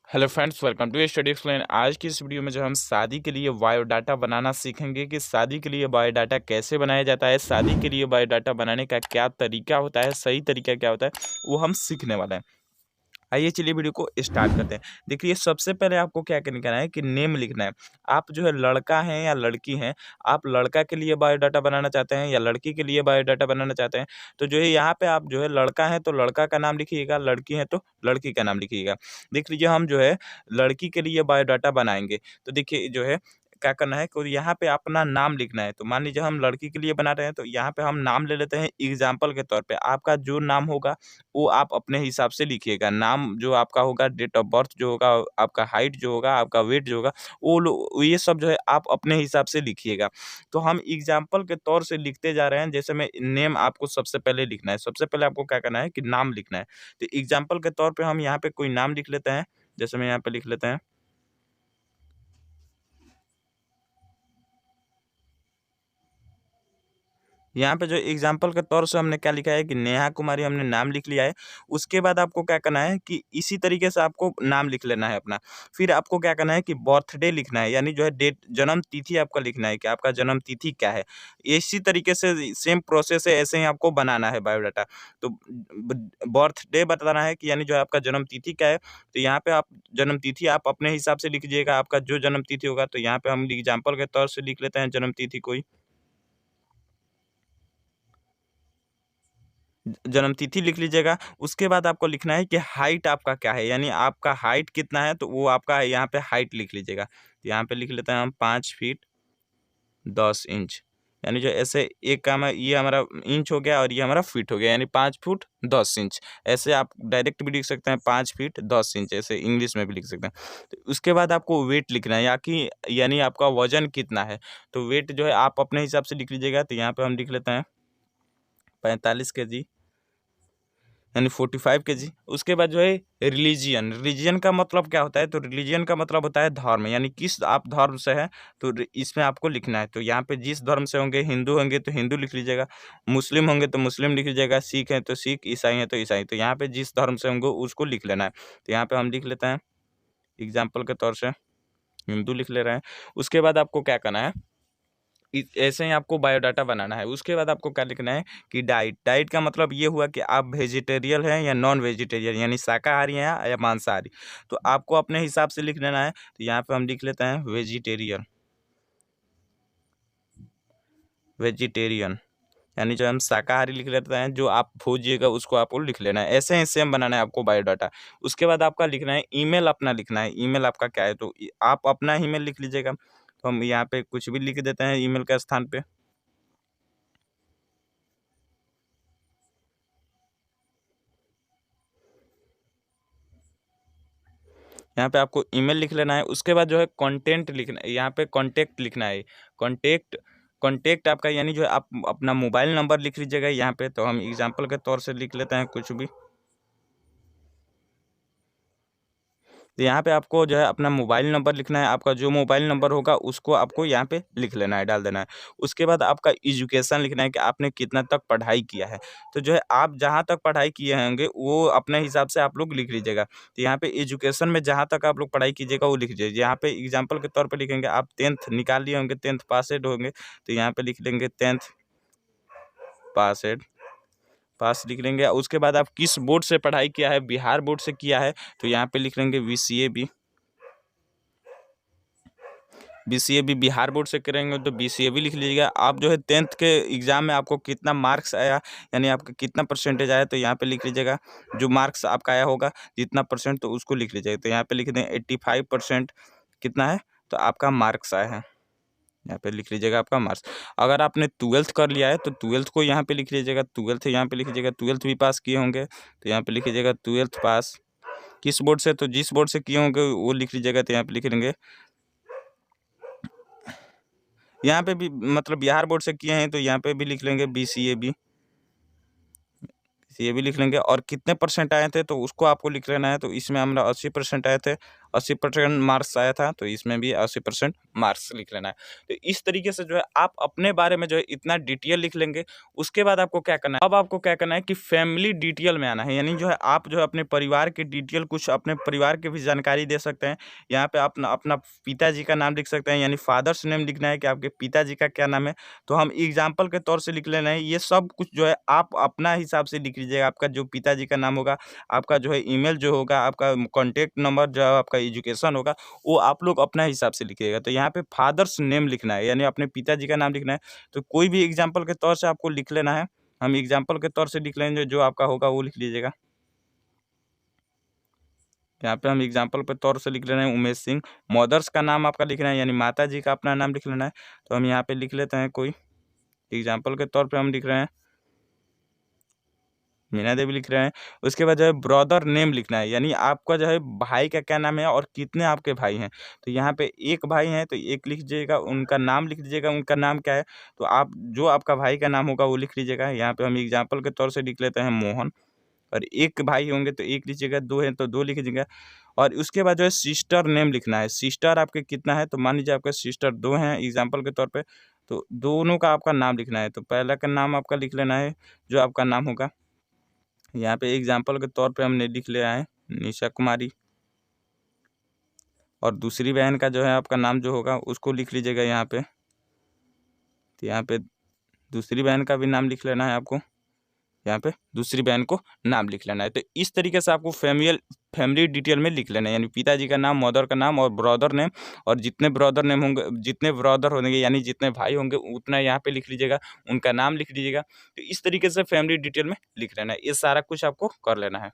Hello friends, welcome to study explain. आज की इस वीडियो में जो हम शादी के लिए बायोडाटा बनाना सीखेंगे कि शादी के लिए बायोडाटा कैसे बनाया जाता है, शादी के लिए बायोडाटा बनाने का क्या तरीका होता है, सही तरीका क्या होता है, वो हम सीखने वाले हैं। आइए चलिए वीडियो को स्टार्ट करते हैं। देखिए, सबसे पहले आपको क्या करना है कि नेम लिखना है। आप जो है लड़का हैं या लड़की हैं, आप लड़का के लिए बायोडाटा बनाना चाहते हैं या लड़की के लिए बायोडाटा बनाना चाहते हैं, तो जो है यहाँ पे आप जो है लड़का है तो लड़का का नाम लिखिएगा, लड़की है तो लड़की का नाम लिखिएगा। देख लीजिए, हम जो है लड़की के लिए बायोडाटा बनाएँगे, तो देखिए जो है क्या करना है कि यहाँ पे अपना नाम लिखना है। तो मान लीजिए हम लड़की के लिए बना रहे हैं, तो यहाँ पे हम नाम ले लेते हैं एग्ज़ाम्पल के तौर पे। आपका जो नाम होगा वो आप अपने हिसाब से लिखिएगा। नाम जो आपका होगा, डेट ऑफ बर्थ जो होगा, आपका हाइट जो होगा, आपका वेट जो होगा, ये सब जो है आप अपने हिसाब से लिखिएगा। तो हम एग्ज़ाम्पल के तौर से लिखते जा रहे हैं। जैसे मैं नेम आपको सबसे पहले लिखना है। सबसे पहले आपको क्या करना है कि नाम लिखना है। तो एग्ज़ाम्पल के तौर पे हम यहाँ पे कोई नाम लिख लेते हैं। जैसे मैं यहाँ पे लिख लेते हैं, यहाँ पे जो एग्जाम्पल के तौर से हमने क्या लिखा है कि नेहा कुमारी हमने नाम लिख लिया है। उसके बाद आपको क्या करना है कि इसी तरीके से आपको नाम लिख लेना है अपना। फिर आपको क्या करना है कि बर्थडे लिखना है, यानी जो है डेट, जन्म तिथि आपका लिखना है कि आपका जन्म तिथि क्या है। इसी तरीके से सेम प्रोसेस है, ऐसे ही आपको बनाना है बायोडाटा। तो बर्थडे बताना है कि यानी जो है आपका जन्म तिथि क्या है। तो यहाँ पे आप जन्म तिथि आप अपने हिसाब से लिख लीजिएगा, आपका जो जन्म तिथि होगा। तो यहाँ पे हम एग्जाम्पल के तौर से लिख लेते हैं जन्म तिथि कोई। जन्म तिथि लिख लीजिएगा। उसके बाद आपको लिखना है कि हाइट आपका क्या है, यानी आपका हाइट कितना है, तो वो आपका यहाँ पे हाइट लिख लीजिएगा। तो यहाँ पे लिख लेते हैं हम 5 फीट 10 इंच, यानी जो ऐसे एक का मैं ये हमारा इंच हो गया और ये हमारा फीट हो गया, यानी 5 फुट 10 इंच। ऐसे आप डायरेक्ट भी लिख सकते हैं 5 फीट 10 इंच, ऐसे इंग्लिश में भी लिख सकते हैं। तो उसके बाद आपको वेट लिखना है, या कि यानी आपका वज़न कितना है। तो वेट जो है आप अपने हिसाब से लिख लीजिएगा। तो यहाँ पे हम लिख लेते हैं 45 केजी, यानी 45 केजी। उसके बाद जो है रिलीजियन, रिलीजियन का मतलब क्या होता है, तो रिलीजियन का मतलब होता है धर्म, यानी किस आप धर्म से हैं। तो इसमें आपको लिखना है। तो यहाँ पे जिस धर्म से होंगे, हिंदू होंगे तो हिंदू लिख लीजिएगा, मुस्लिम होंगे तो मुस्लिम लिख लीजिएगा, सिख हैं तो सिख, ईसाई हैं तो ईसाई। तो यहाँ पे जिस धर्म से होंगे उसको लिख लेना है। तो यहाँ पे हम लिख लेते हैं एग्जाम्पल के तौर से हिंदू लिख ले रहे हैं। उसके बाद आपको क्या करना है, ऐसे ही आपको बायोडाटा बनाना है। उसके बाद आपको क्या लिखना है कि डाइट, डाइट का मतलब ये हुआ कि आप वेजिटेरियन हैं या नॉन वेजिटेरियन, यानी शाकाहारी हैं या मांसाहारी। तो आपको अपने हिसाब से लिख लेना है। तो यहाँ पे हम लिख लेते हैं वेजिटेरियन, वेजिटेरियन, यानी जो हम शाकाहारी लिख लेते हैं, जो आप भोजिएगा उसको आपको लिख लेना है। ऐसे ही सेम बनाना है आपको बायोडाटा। उसके बाद आपका लिखना है ईमेल, अपना लिखना है ईमेल आपका क्या है। तो आप अपना ईमेल लिख लीजिएगा। तो हम यहाँ पे कुछ भी लिख देते हैं ईमेल के स्थान पे। यहाँ पे आपको ईमेल लिख लेना है। उसके बाद जो है कंटेंट लिखना है, यहाँ पे कॉन्टैक्ट लिखना है। कॉन्टैक्ट, कॉन्टैक्ट आपका यानी जो है आप अपना मोबाइल नंबर लिख लीजिएगा यहाँ पे। तो हम एग्जांपल के तौर से लिख लेते हैं कुछ भी। तो यहाँ पे आपको जो है अपना मोबाइल नंबर लिखना है। आपका जो मोबाइल नंबर होगा उसको आपको यहाँ पे लिख लेना है, डाल देना है। उसके बाद आपका एजुकेशन लिखना है कि आपने कितना तक पढ़ाई किया है। तो जो है आप जहाँ तक पढ़ाई किए होंगे वो अपने हिसाब से आप लोग लिख लीजिएगा। तो यहाँ पे एजुकेशन में जहाँ तक आप लोग पढ़ाई कीजिएगा वो लिख लीजिए। यहाँ पे एग्जाम्पल के तौर पर लिखेंगे, आप 10th निकाल लिए होंगे, 10th पासेड होंगे, तो यहाँ पे लिख लेंगे 10th पासेड, पास लिख लेंगे। उसके बाद आप किस बोर्ड से पढ़ाई किया है, बिहार बोर्ड से किया है, तो यहाँ पे लिख लेंगे बीसीए, बीसीए भी बिहार बोर्ड से करेंगे तो बीसीए भी लिख लीजिएगा। आप जो है 10th के एग्ज़ाम में आपको कितना मार्क्स आया, यानी आपका कितना परसेंटेज आया, तो यहाँ पे लिख लीजिएगा। जो मार्क्स आपका आया होगा जितना परसेंट, तो उसको लिख लीजिएगा। तो यहाँ पे लिख दें 85% कितना है, तो आपका मार्क्स आया है। यहाँ पे लिख लीजिएगा आपका मार्क्स। अगर आपने 12th कर लिया है तो 12th को यहाँ पे लिख लीजिएगा, 12th यहाँ पे लिख लीजिएगा। 12th भी पास किए होंगे तो यहाँ पे लिख लीजिएगा 12th पास। किस बोर्ड से, तो जिस बोर्ड से किए होंगे वो लिख लीजिएगा। तो यहाँ पे लिख लेंगे, यहाँ पे भी मतलब बिहार बोर्ड से किए हैं तो यहाँ पे भी लिख लेंगे बीसीए भी, ये भी लिख लेंगे। और कितने परसेंट आए थे तो उसको आपको लिख लेना है। तो इसमें हमारा 80% आए थे 80% मार्क्स आया था, तो इसमें भी 80% मार्क्स लिख लेना है। तो इस तरीके से जो है आप अपने बारे में जो है इतना डिटेल लिख लेंगे। उसके बाद आपको क्या करना है, अब आपको क्या करना है कि फैमिली डिटेल में आना है, यानी जो है आप जो है अपने परिवार की डिटेल, कुछ अपने परिवार की भी जानकारी दे सकते हैं। यहाँ पे अपना अपना पिताजी का नाम लिख सकते हैं, यानी फादर्स नेम लिखना है कि आपके पिताजी का क्या नाम है। तो हम एग्जाम्पल के तौर से लिख लेना है। ये सब कुछ जो है आप अपना हिसाब से लिख लीजिएगा। आपका जो पिताजी का नाम होगा, आपका जो है ईमेल जो होगा, आपका कॉन्टैक्ट नंबर, जो आपका एजुकेशन होगा, वो आप लोग अपना हिसाब से लिखिएगा। तो यहाँ पे फादर्स नेम लिखना है, यानी अपने पिताजी का नाम लिखना है। तो कोई भी एग्जाम्पल के तौर से आपको लिख लेना है। हम एग्जाम्पल के तौर से लिख लेंगे, जो आपका होगा वो लिख लीजिएगा। यहाँ पे हम एग्जाम्पल के तौर से लिख ले रहे हैं उमेश सिंह। मदर्स का नाम आपका लिखना है, यानी माता जी का अपना नाम लिख लेना है। तो हम यहाँ पे लिख लेते हैं, कोई एग्जाम्पल के तौर पे हम लिख रहे हैं मीना देवी लिख रहे हैं। उसके बाद जो है ब्रदर नेम लिखना है, यानी आपका जो है भाई का क्या नाम है और कितने आपके भाई हैं। तो यहाँ पे एक भाई हैं तो एक लिख लीजिएगा, उनका नाम लिख लीजिएगा, उनका नाम क्या है। तो आप जो आपका भाई का नाम होगा वो लिख लीजिएगा। यहाँ पे हम एग्जाम्पल के तौर से लिख लेते हैं मोहन। और एक भाई होंगे तो एक लिखिएगा, दो हैं तो दो लिख लीजिएगा। और उसके बाद जो है सिस्टर नेम लिखना है। सिस्टर आपके कितना है, तो मान लीजिए आपके सिस्टर दो हैं एग्जाम्पल के तौर पे, तो दोनों का आपका नाम लिखना है। तो पहला का नाम आपका लिख लेना है, जो आपका नाम होगा। यहाँ पे एग्जाम्पल के तौर पे हमने लिख लिया है निशा कुमारी। और दूसरी बहन का जो है आपका नाम जो होगा उसको लिख लीजिएगा यहाँ पे। तो यहाँ पे दूसरी बहन का भी नाम लिख लेना है आपको। यहाँ पे दूसरी बहन को नाम लिख लेना है। तो इस तरीके से आपको फैमिली डिटेल में लिख लेना है, यानी पिताजी का नाम, मदर का नाम और ब्रदर नेम। और जितने ब्रदर नेम होंगे, जितने ब्रदर होंगे यानी जितने भाई होंगे, उतना यहाँ पे लिख लीजिएगा, उनका नाम लिख लीजिएगा। तो इस तरीके से फैमिली डिटेल में लिख लेना है। ये सारा कुछ आपको कर लेना है।